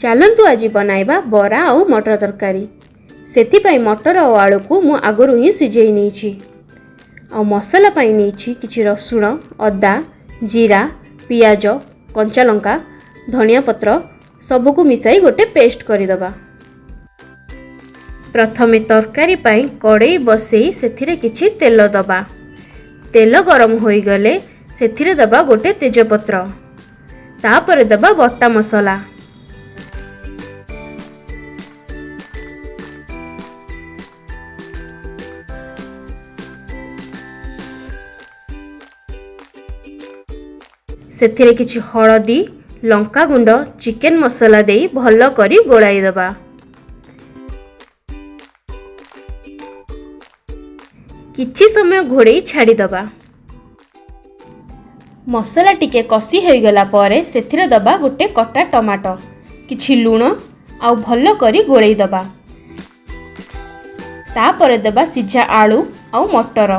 चलतु आज बनाइबा बरा आउ मटर तरकारी। सेथिपाई मटर और आलू को मु आगरू ही सिझेई नेछि। आ मसला पाई नेछि किछि रसुण, अदा, जीरा, पियाज, कंचा लंका, धनिया पत्र सबको मिसाई गोटे पेस्ट करदबा। प्रथमे तरकारी पाई कड़ाई बसई सेथिरे किछि तेल दबा। तेल गरम होई गले सेथिरे दबा गोटे तेजपत्र, तापर दबा बट्टा मसला। सेथिरे किछि हळदी, लंका गुंड, चिकेन मसला देई भल्ल करी गोलाई दबा। किछि समय घोड़े छाड़ी दबा। मसला टिके कसी हो गला परे सेथिरे दबा गोटे कटा टमाटो, किछि लूण आउ भल्ल करी गोलाई दबा। तापर दबा सिझा आलू आउ मटर।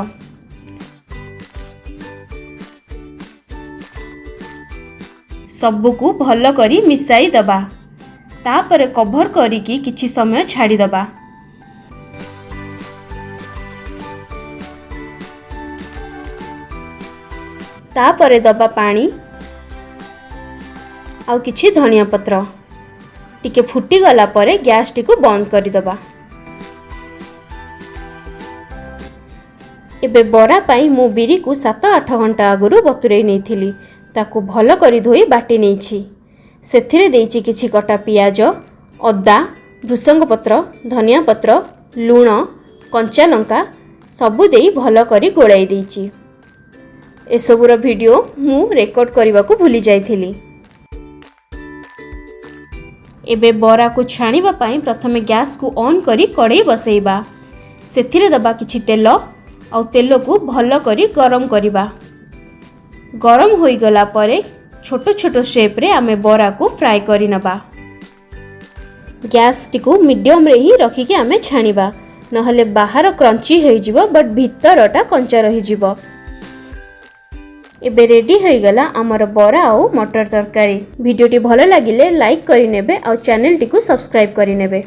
सबको भल्ल करी मिसाई दबा। तापर कभर करिकी किछि समय छाड़ी दबा। तापर दबा पानी आउ किछि धनिया पत्र। टिके फुटी गला परे गैस टिको बंद करी दबा। एबे बरा पाई मु बिरी को 7-8 घंटा आगुरु बतुरेई नेथिली। ताकू भल करी धोई बाटी नेछि। सेथिरे देइछि किछि कटा पियाज, अदा, भृसंग पत्र, धनिया पत्र, लूण, कंचा लंका सबु देई भल करी गोलाई देइछि। एसबुर वीडियो मु रेकॉर्ड करने को भूली जाइथिली। एबे बरा को छाणीबा पाई प्रथमे गैस को ऑन करी कड़ाई बसैबा। सेथिरे दबा किछि तेल आउ तेल को भल करी गरम करिबा। गरम होई गला परे छोटो छोटो शेप रे आमे बरा को फ्राई करी नबा। गैस टिको मीडियम रे ही रखी के आमे छाणीबा, नहले बाहर क्रंची होई जिवो बट भीतरटा कंचा रही जिवो। एबे रेडी हो गला आमर बरा आउ मटर तरकारी। वीडियोटी भल लागिले लाइक करि नेबे आउ चैनल टी को सब्सक्राइब करि नेबे।